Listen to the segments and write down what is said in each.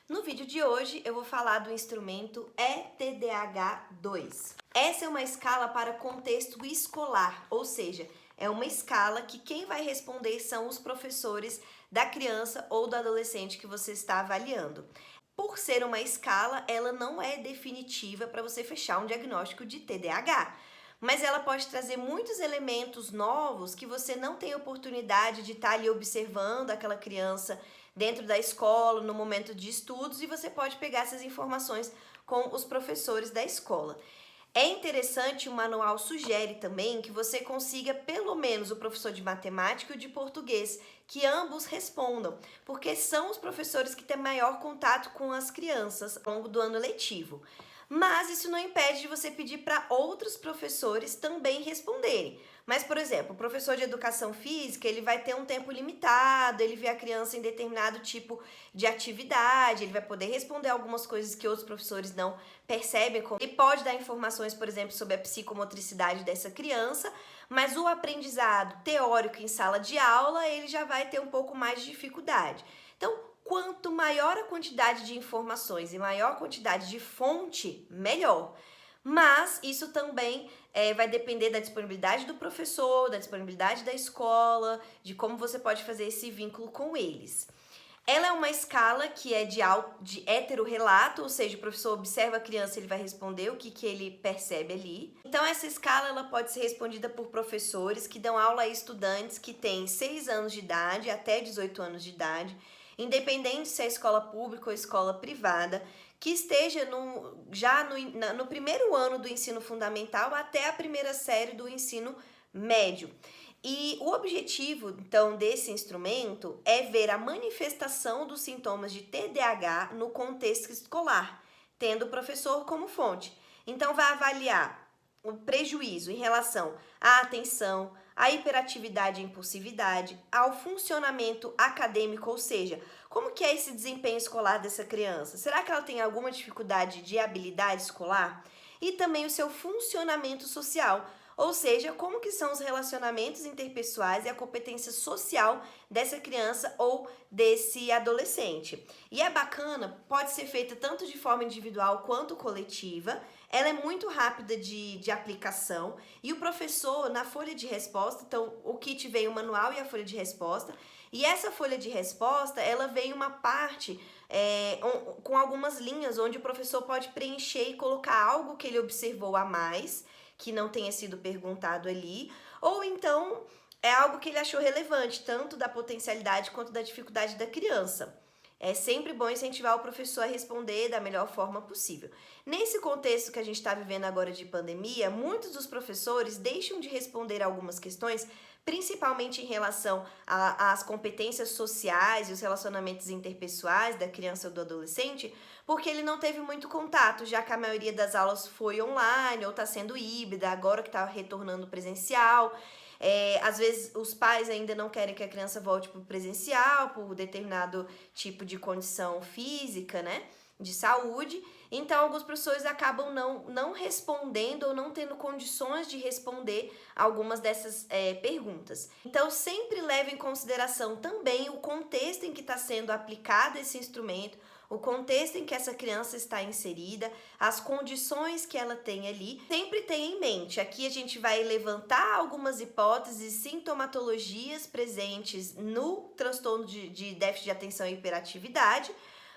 No vídeo de hoje eu vou falar do instrumento ETDAH2. Essa é uma escala para contexto escolar, ou seja, é uma escala que quem vai responder são os professores da criança ou do adolescente que você está avaliando. Por ser uma escala, ela não é definitiva para você fechar um diagnóstico de TDAH, mas ela pode trazer muitos elementos novos que você não tem oportunidade de estar ali observando aquela criança dentro da escola, no momento de estudos, e você pode pegar essas informações com os professores da escola. É interessante, o manual sugere também que você consiga pelo menos o professor de matemática e o de português, que ambos respondam, porque são os professores que têm maior contato com as crianças ao longo do ano letivo. Mas isso não impede de você pedir para outros professores também responderem. Mas, por exemplo, o professor de educação física, ele vai ter um tempo limitado, ele vê a criança em determinado tipo de atividade, ele vai poder responder algumas coisas que outros professores não percebem. Ele pode dar informações, por exemplo, sobre a psicomotricidade dessa criança, mas o aprendizado teórico em sala de aula, ele já vai ter um pouco mais de dificuldade. Então, quanto maior a quantidade de informações e maior a quantidade de fonte, melhor. Mas isso também vai depender da disponibilidade do professor, da disponibilidade da escola, de como você pode fazer esse vínculo com eles. Ela é uma escala que é de heterorrelato, ou seja, o professor observa a criança e ele vai responder o que ele percebe ali. Então essa escala ela pode ser respondida por professores que dão aula a estudantes que têm 6 anos de idade até 18 anos de idade, independente se é escola pública ou escola privada, que esteja no primeiro ano do ensino fundamental até a primeira série do ensino médio. E o objetivo, então, desse instrumento é ver a manifestação dos sintomas de TDAH no contexto escolar, tendo o professor como fonte. Então, vai avaliar o prejuízo em relação à atenção, à hiperatividade e impulsividade, ao funcionamento acadêmico, ou seja, como que é esse desempenho escolar dessa criança? Será que ela tem alguma dificuldade de habilidade escolar? E também o seu funcionamento social, ou seja, como que são os relacionamentos interpessoais e a competência social dessa criança ou desse adolescente. E é bacana, pode ser feita tanto de forma individual quanto coletiva, ela é muito rápida de aplicação e o professor, na folha de resposta, então o kit vem o manual e a folha de resposta, e essa folha de resposta, ela vem uma parte com algumas linhas onde o professor pode preencher e colocar algo que ele observou a mais, que não tenha sido perguntado ali, ou então é algo que ele achou relevante, tanto da potencialidade quanto da dificuldade da criança. É sempre bom incentivar o professor a responder da melhor forma possível. Nesse contexto que a gente está vivendo agora de pandemia, muitos dos professores deixam de responder algumas questões, principalmente em relação às competências sociais e os relacionamentos interpessoais da criança ou do adolescente, porque ele não teve muito contato, já que a maioria das aulas foi online ou está sendo híbrida, agora que está retornando presencial. Às vezes os pais ainda não querem que a criança volte para o presencial por determinado tipo de condição física, né, de saúde. Então alguns professores acabam não respondendo ou não tendo condições de responder algumas dessas perguntas. Então sempre leve em consideração também o contexto em que está sendo aplicado esse instrumento, o contexto em que essa criança está inserida, as condições que ela tem ali. Sempre tenha em mente, aqui a gente vai levantar algumas hipóteses, sintomatologias presentes no transtorno de déficit de atenção e hiperatividade,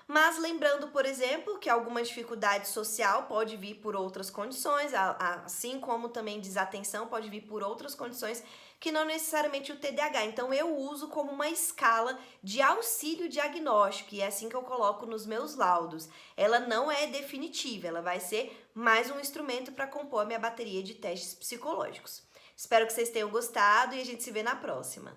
mas lembrando, por exemplo, que alguma dificuldade social pode vir por outras condições, assim como também desatenção pode vir por outras condições que não necessariamente o TDAH. Então eu uso como uma escala de auxílio diagnóstico e é assim que eu coloco nos meus laudos. Ela não é definitiva, ela vai ser mais um instrumento para compor a minha bateria de testes psicológicos. Espero que vocês tenham gostado e a gente se vê na próxima.